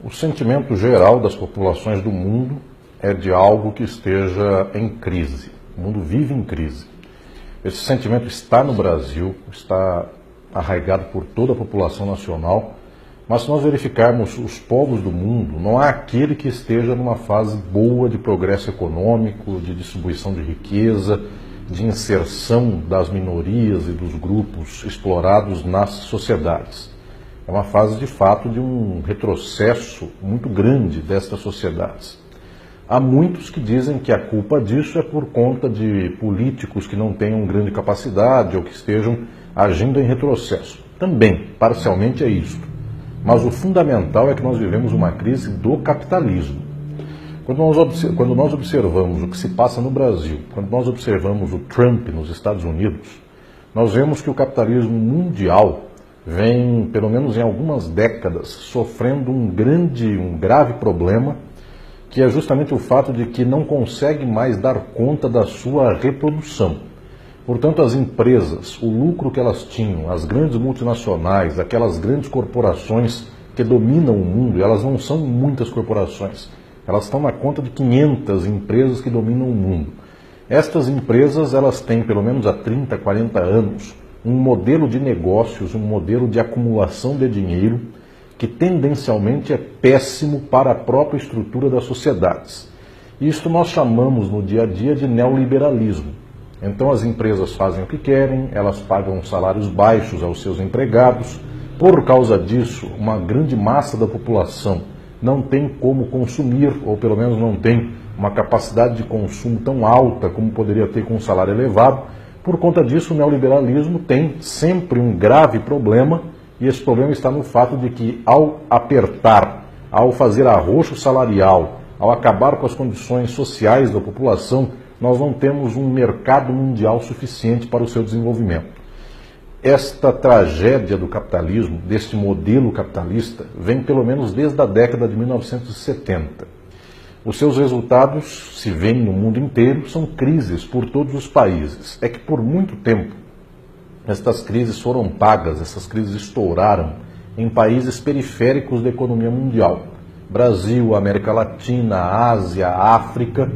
O sentimento geral das populações do mundo é de algo que esteja em crise. O mundo vive em crise. Esse sentimento está no Brasil, está arraigado por toda a população nacional, mas se nós verificarmos os povos do mundo, não há aquele que esteja numa fase boa de progresso econômico, de distribuição de riqueza, de inserção das minorias e dos grupos explorados nas sociedades. É uma fase, de fato, de um retrocesso muito grande destas sociedades. Há muitos que dizem que a culpa disso é por conta de políticos que não tenham grande capacidade ou que estejam agindo em retrocesso. Também, parcialmente, é isso. Mas o fundamental é que nós vivemos uma crise do capitalismo. Quando nós observamos o que se passa no Brasil, quando nós observamos o Trump nos Estados Unidos, nós vemos que o capitalismo mundial vem, pelo menos em algumas décadas, sofrendo um grave problema, que é justamente o fato de que não consegue mais dar conta da sua reprodução. Portanto, as empresas, o lucro que elas tinham, as grandes multinacionais, aquelas grandes corporações que dominam o mundo, e elas não são muitas corporações, elas estão na conta de 500 empresas que dominam o mundo. Estas empresas, elas têm, pelo menos há 30, 40 anos, um modelo de negócios, um modelo de acumulação de dinheiro que tendencialmente é péssimo para a própria estrutura das sociedades. Isto nós chamamos no dia a dia de neoliberalismo. Então as empresas fazem o que querem, elas pagam salários baixos aos seus empregados. Por causa disso, uma grande massa da população não tem como consumir, ou pelo menos não tem uma capacidade de consumo tão alta como poderia ter com um salário elevado. Por conta disso, o neoliberalismo tem sempre um grave problema, e esse problema está no fato de que, ao apertar, ao fazer arroxo salarial, ao acabar com as condições sociais da população, nós não temos um mercado mundial suficiente para o seu desenvolvimento. Esta tragédia do capitalismo, deste modelo capitalista, vem pelo menos desde a década de 1970. Os seus resultados se veem no mundo inteiro, são crises por todos os países. É que por muito tempo estas crises foram pagas, essas crises estouraram em países periféricos da economia mundial. Brasil, América Latina, Ásia, África,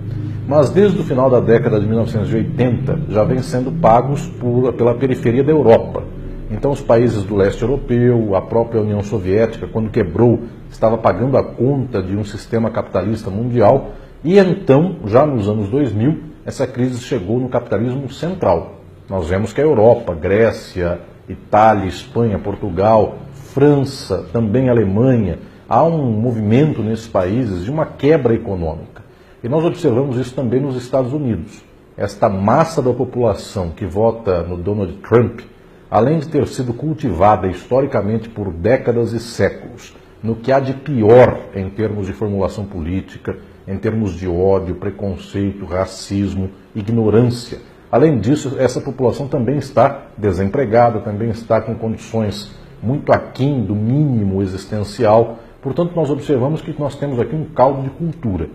mas desde o final da década de 1980 já vem sendo pagos pela periferia da Europa. Então os países do leste europeu, a própria União Soviética, quando quebrou, estava pagando a conta de um sistema capitalista mundial, e então, já nos anos 2000, essa crise chegou no capitalismo central. Nós vemos que a Europa, Grécia, Itália, Espanha, Portugal, França, também Alemanha, há um movimento nesses países de uma quebra econômica. E nós observamos isso também nos Estados Unidos. Esta massa da população que vota no Donald Trump, além de ter sido cultivada historicamente por décadas e séculos, no que há de pior em termos de formulação política, em termos de ódio, preconceito, racismo, ignorância. Além disso, essa população também está desempregada, também está com condições muito aquém do mínimo existencial. Portanto, nós observamos que nós temos aqui um caldo de cultura.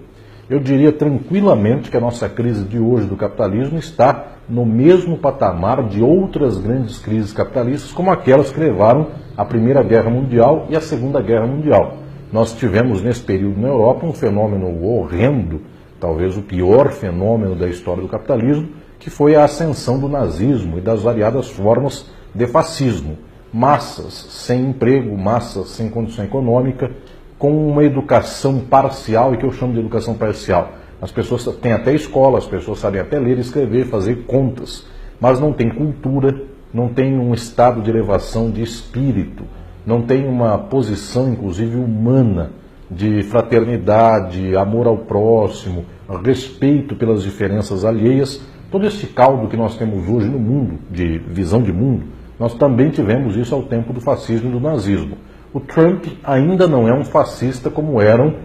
Eu diria tranquilamente que a nossa crise de hoje do capitalismo está no mesmo patamar de outras grandes crises capitalistas, como aquelas que levaram à Primeira Guerra Mundial e à Segunda Guerra Mundial. Nós tivemos nesse período na Europa um fenômeno horrendo, talvez o pior fenômeno da história do capitalismo, que foi a ascensão do nazismo e das variadas formas de fascismo. Massas sem emprego, massas sem condição econômica, com uma educação parcial, e que eu chamo de educação parcial. As pessoas têm até escola, as pessoas sabem até ler, escrever, fazer contas, mas não tem cultura, não tem um estado de elevação de espírito, não tem uma posição, inclusive, humana, de fraternidade, amor ao próximo, respeito pelas diferenças alheias. Todo esse caldo que nós temos hoje no mundo, de visão de mundo, nós também tivemos isso ao tempo do fascismo e do nazismo. O Trump ainda não é um fascista como eram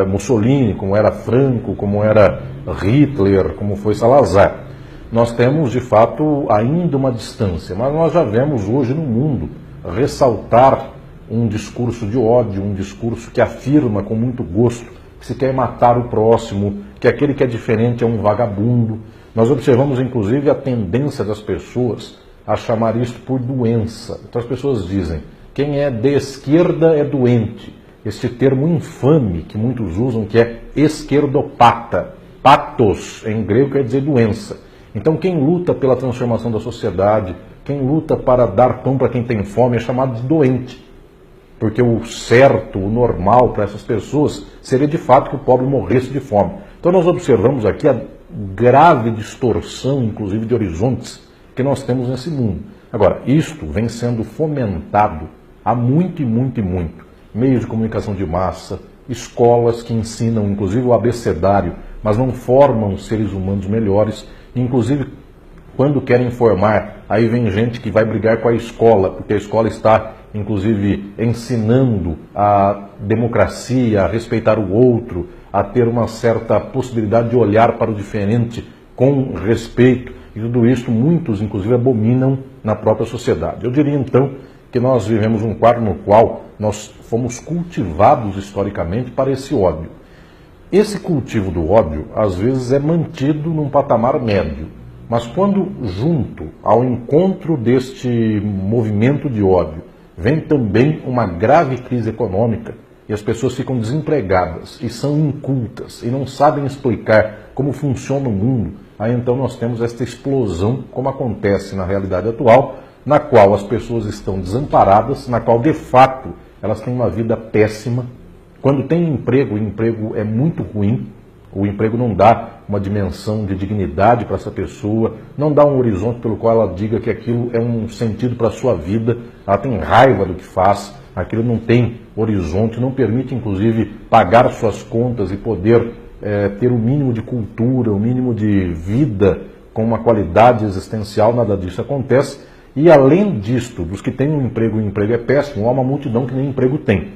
Mussolini, como era Franco, como era Hitler, como foi Salazar. Nós temos, de fato, ainda uma distância, mas nós já vemos hoje no mundo ressaltar um discurso de ódio, um discurso que afirma com muito gosto que se quer matar o próximo, que aquele que é diferente é um vagabundo. Nós observamos, inclusive, a tendência das pessoas a chamar isto por doença. Então as pessoas dizem: quem é de esquerda é doente, este termo infame que muitos usam, que é esquerdopata. Patos, em grego, quer dizer doença. Então, quem luta pela transformação da sociedade, quem luta para dar pão para quem tem fome, é chamado de doente. Porque o certo, o normal para essas pessoas seria de fato que o pobre morresse de fome. Então nós observamos aqui a grave distorção, inclusive de horizontes, que nós temos nesse mundo. Agora, isto vem sendo fomentado há muito e muito e muito. Meios de comunicação de massa, escolas que ensinam inclusive o abecedário, mas não formam seres humanos melhores. Inclusive, quando querem formar, aí vem gente que vai brigar com a escola, porque a escola está inclusive ensinando a democracia, a respeitar o outro, a ter uma certa possibilidade de olhar para o diferente com respeito. E tudo isso muitos, inclusive, abominam na própria sociedade. Eu diria, então, que nós vivemos um quadro no qual nós fomos cultivados historicamente para esse ódio. Esse cultivo do ódio, às vezes, é mantido num patamar médio. Mas quando, junto ao encontro deste movimento de ódio, vem também uma grave crise econômica e as pessoas ficam desempregadas e são incultas e não sabem explicar como funciona o mundo, aí então nós temos esta explosão, como acontece na realidade atual, na qual as pessoas estão desamparadas, na qual de fato elas têm uma vida péssima. Quando tem emprego, o emprego é muito ruim, o emprego não dá uma dimensão de dignidade para essa pessoa, não dá um horizonte pelo qual ela diga que aquilo é um sentido para a sua vida, ela tem raiva do que faz, aquilo não tem horizonte, não permite inclusive pagar suas contas e poder ter o mínimo de cultura, o mínimo de vida com uma qualidade existencial, nada disso acontece. E além disto, dos que têm um emprego e o emprego é péssimo, há uma multidão que nem emprego tem.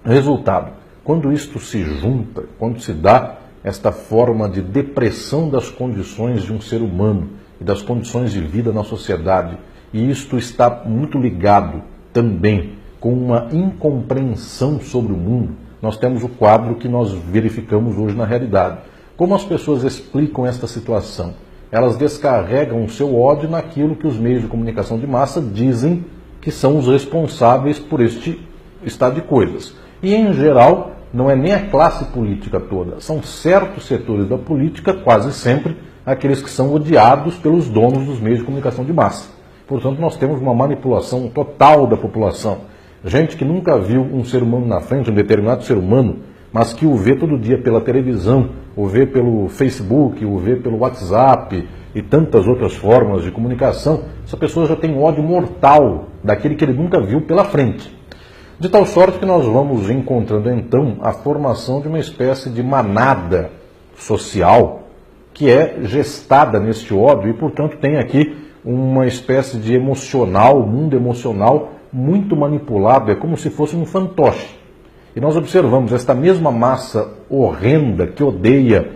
Resultado, quando isto se junta, quando se dá esta forma de depressão das condições de um ser humano e das condições de vida na sociedade, e isto está muito ligado também com uma incompreensão sobre o mundo, nós temos o quadro que nós verificamos hoje na realidade. Como as pessoas explicam esta situação? Elas descarregam o seu ódio naquilo que os meios de comunicação de massa dizem que são os responsáveis por este estado de coisas. E, em geral, não é nem a classe política toda, são certos setores da política, quase sempre, aqueles que são odiados pelos donos dos meios de comunicação de massa. Portanto, nós temos uma manipulação total da população. Gente que nunca viu um ser humano na frente, um determinado ser humano, mas que o vê todo dia pela televisão, o vê pelo Facebook, o vê pelo WhatsApp e tantas outras formas de comunicação, essa pessoa já tem um ódio mortal daquele que ele nunca viu pela frente. De tal sorte que nós vamos encontrando, então, a formação de uma espécie de manada social que é gestada neste ódio e, portanto, tem aqui uma espécie de emocional, mundo emocional muito manipulado, é como se fosse um fantoche. E nós observamos esta mesma massa horrenda que odeia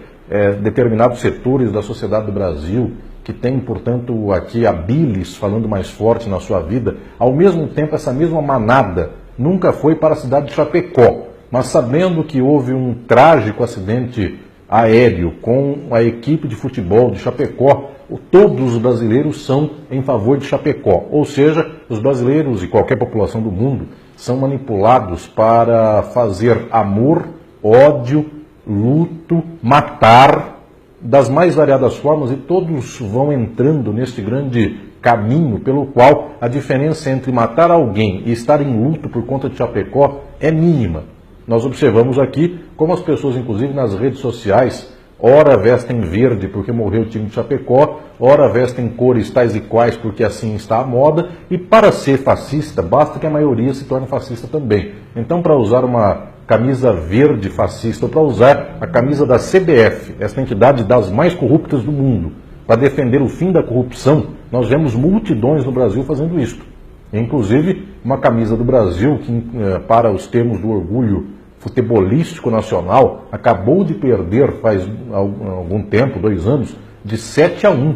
determinados setores da sociedade do Brasil, que tem, portanto, aqui a bilis falando mais forte na sua vida, ao mesmo tempo essa mesma manada nunca foi para a cidade de Chapecó, mas sabendo que houve um trágico acidente aéreo com a equipe de futebol de Chapecó, todos os brasileiros são em favor de Chapecó. Ou seja, os brasileiros e qualquer população do mundo são manipulados para fazer amor, ódio, luto, matar, das mais variadas formas, e todos vão entrando neste grande caminho pelo qual a diferença entre matar alguém e estar em luto por conta de Chapecó é mínima. Nós observamos aqui como as pessoas, inclusive nas redes sociais, ora vestem verde porque morreu o time de Chapecó, ora vestem cores tais e quais porque assim está a moda, e para ser fascista basta que a maioria se torne fascista também. Então, para usar uma camisa verde fascista, ou para usar a camisa da CBF, esta entidade das mais corruptas do mundo, para defender o fim da corrupção, nós vemos multidões no Brasil fazendo isto. Inclusive, uma camisa do Brasil, que para os termos do orgulho futebolístico nacional, acabou de perder faz algum tempo, 2 anos, de 7-1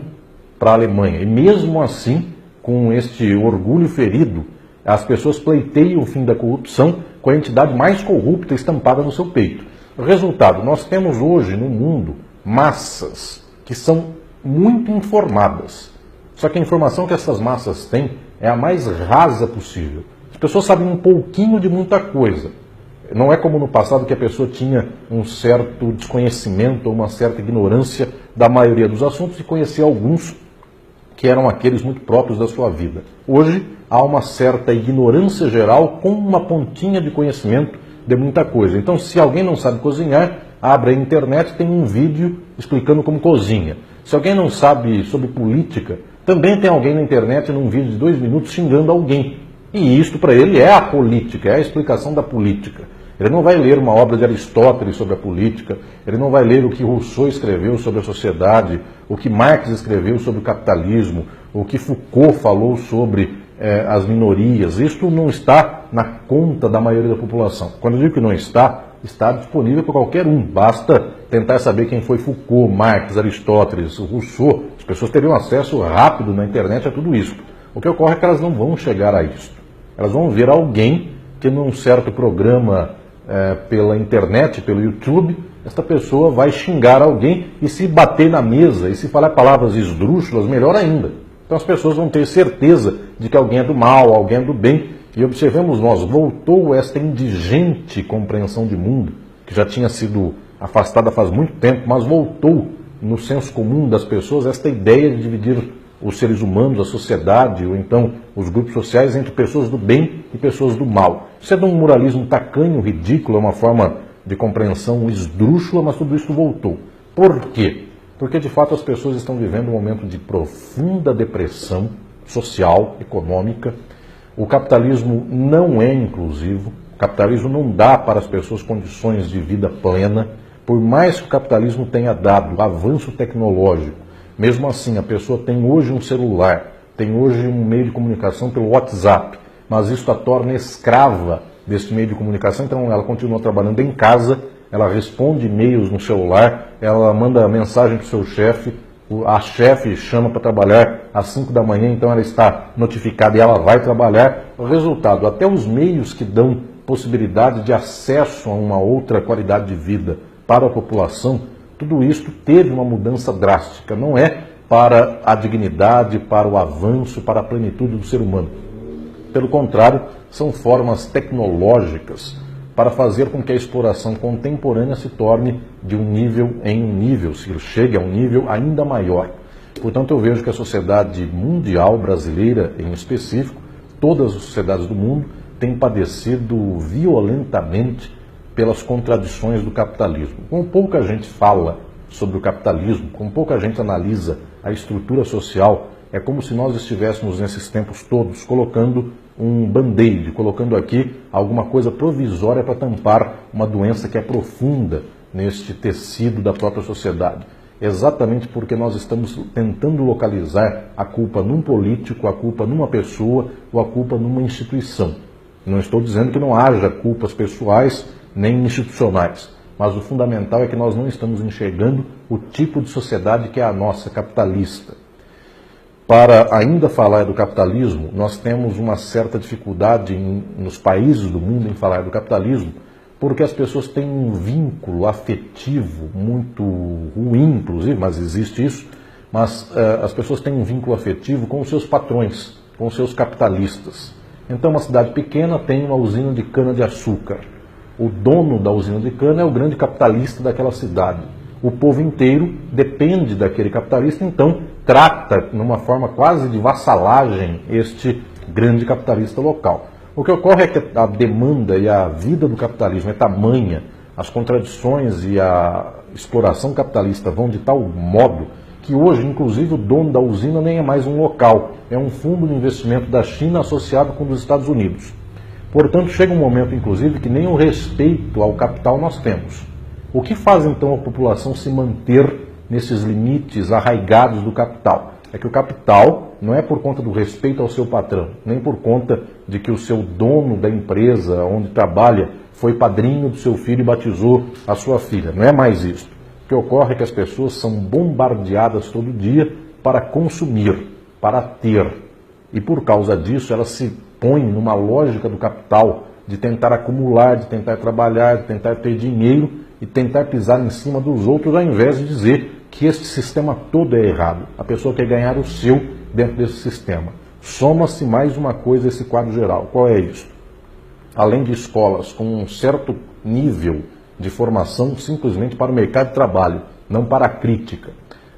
para a Alemanha. E mesmo assim, com este orgulho ferido, as pessoas pleiteiam o fim da corrupção com a entidade mais corrupta estampada no seu peito. Resultado, nós temos hoje no mundo massas que são muito informadas. Só que a informação que essas massas têm é a mais rasa possível. As pessoas sabem um pouquinho de muita coisa. Não é como no passado que a pessoa tinha um certo desconhecimento ou uma certa ignorância da maioria dos assuntos e conhecia alguns que eram aqueles muito próprios da sua vida. Hoje há uma certa ignorância geral com uma pontinha de conhecimento de muita coisa. Então, se alguém não sabe cozinhar, abre a internet, tem um vídeo explicando como cozinha. Se alguém não sabe sobre política, também tem alguém na internet num vídeo de 2 minutos xingando alguém. E isto para ele é a política, é a explicação da política. Ele não vai ler uma obra de Aristóteles sobre a política, ele não vai ler o que Rousseau escreveu sobre a sociedade, o que Marx escreveu sobre o capitalismo, o que Foucault falou sobre as minorias. Isto não está na conta da maioria da população. Quando eu digo que não está, está disponível para qualquer um. Basta tentar saber quem foi Foucault, Marx, Aristóteles, Rousseau. As pessoas teriam acesso rápido na internet a tudo isso. O que ocorre é que elas não vão chegar a isso. Elas vão ver alguém que num certo programa pela internet, pelo YouTube, esta pessoa vai xingar alguém e se bater na mesa e se falar palavras esdrúxulas, melhor ainda. Então as pessoas vão ter certeza de que alguém é do mal, alguém é do bem. E observemos nós, voltou esta indigente compreensão de mundo, que já tinha sido afastada faz muito tempo, mas voltou no senso comum das pessoas esta ideia de dividir os seres humanos, a sociedade, ou então os grupos sociais, entre pessoas do bem e pessoas do mal. Isso é de um moralismo tacanho, ridículo, é uma forma de compreensão esdrúxula, mas tudo isso voltou. Por quê? Porque, de fato, as pessoas estão vivendo um momento de profunda depressão social, econômica. O capitalismo não é inclusivo, o capitalismo não dá para as pessoas condições de vida plena. Por mais que o capitalismo tenha dado avanço tecnológico, mesmo assim, a pessoa tem hoje um celular, tem hoje um meio de comunicação pelo WhatsApp, mas isso a torna escrava desse meio de comunicação, então ela continua trabalhando em casa, ela responde e-mails no celular, ela manda mensagem para o seu chefe, a chefe chama para trabalhar às 5 da manhã, então ela está notificada e ela vai trabalhar. O resultado, até os meios que dão possibilidade de acesso a uma outra qualidade de vida para a população, tudo isso teve uma mudança drástica, não é para a dignidade, para o avanço, para a plenitude do ser humano. Pelo contrário, são formas tecnológicas para fazer com que a exploração contemporânea se torne de um nível em um nível, se chegue a um nível ainda maior. Portanto, eu vejo que a sociedade mundial, brasileira em específico, todas as sociedades do mundo, têm padecido violentamente pelas contradições do capitalismo. Como pouca gente fala sobre o capitalismo, como pouca gente analisa a estrutura social, é como se nós estivéssemos nesses tempos todos colocando um band-aid, colocando aqui alguma coisa provisória para tampar uma doença que é profunda neste tecido da própria sociedade. Exatamente porque nós estamos tentando localizar a culpa num político, a culpa numa pessoa ou a culpa numa instituição. Não estou dizendo que não haja culpas pessoais nem institucionais, mas o fundamental é que nós não estamos enxergando o tipo de sociedade que é a nossa, capitalista. Para ainda falar do capitalismo, nós temos uma certa dificuldade nos países do mundo em falar do capitalismo, porque as pessoas têm um vínculo afetivo muito ruim, inclusive, mas existe isso, mas as pessoas têm um vínculo afetivo com os seus patrões, com os seus capitalistas. Então, uma cidade pequena tem uma usina de cana-de-açúcar. O dono da usina de cana é o grande capitalista daquela cidade. O povo inteiro depende daquele capitalista, então trata, numa forma quase de vassalagem, este grande capitalista local. O que ocorre é que a demanda e a vida do capitalismo é tamanha, as contradições e a exploração capitalista vão de tal modo que hoje, inclusive, o dono da usina nem é mais um local, é um fundo de investimento da China associado com os Estados Unidos. Portanto, chega um momento, inclusive, que nem o respeito ao capital nós temos. O que faz, então, a população se manter nesses limites arraigados do capital? É que o capital não é por conta do respeito ao seu patrão, nem por conta de que o seu dono da empresa onde trabalha foi padrinho do seu filho e batizou a sua filha. Não é mais isso. O que ocorre é que as pessoas são bombardeadas todo dia para consumir, para ter. E por causa disso, elas se põem numa lógica do capital de tentar acumular, de tentar trabalhar, de tentar ter dinheiro e tentar pisar em cima dos outros, ao invés de dizer que este sistema todo é errado. A pessoa quer ganhar o seu dentro desse sistema. Soma-se mais uma coisa a esse quadro geral. Qual é isso? além de escolas com um certo nível de formação simplesmente para o mercado de trabalho, não para a crítica,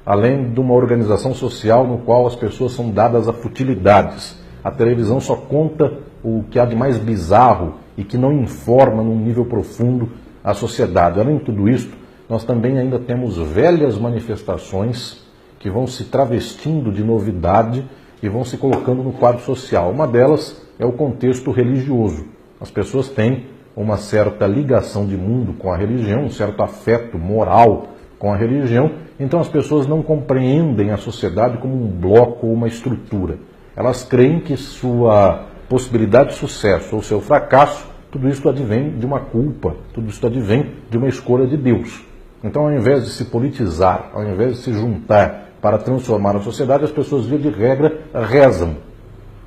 além de uma organização social no qual as pessoas são dadas a futilidades. A televisão só conta o que há de mais bizarro e que não informa num nível profundo a sociedade. Além de tudo isso, nós também ainda temos velhas manifestações que vão se travestindo de novidade e vão se colocando no quadro social. Uma delas é o contexto religioso. As pessoas têm uma certa ligação de mundo com a religião, um certo afeto moral com a religião, então as pessoas não compreendem a sociedade como um bloco ou uma estrutura. Elas creem que sua possibilidade de sucesso ou seu fracasso, tudo isso advém de uma culpa, tudo isso advém de uma escolha de Deus. Então, ao invés de se politizar, ao invés de se juntar para transformar a sociedade, as pessoas, via de regra, rezam.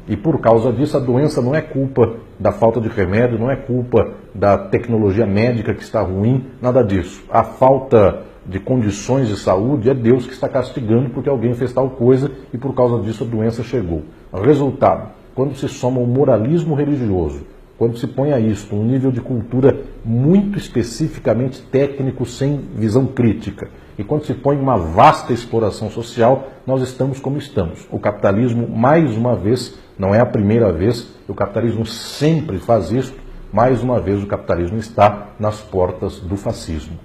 E por causa disso, a doença não é culpa da falta de remédio, não é culpa da tecnologia médica que está ruim, nada disso. A falta de condições de saúde é Deus que está castigando porque alguém fez tal coisa e por causa disso a doença chegou. Resultado, quando se soma o moralismo religioso, quando se põe a isto um nível de cultura muito especificamente técnico, sem visão crítica, e quando se põe uma vasta exploração social, nós estamos como estamos. O capitalismo, mais uma vez, não é a primeira vez, o capitalismo sempre faz isso, mais uma vez o capitalismo está nas portas do fascismo.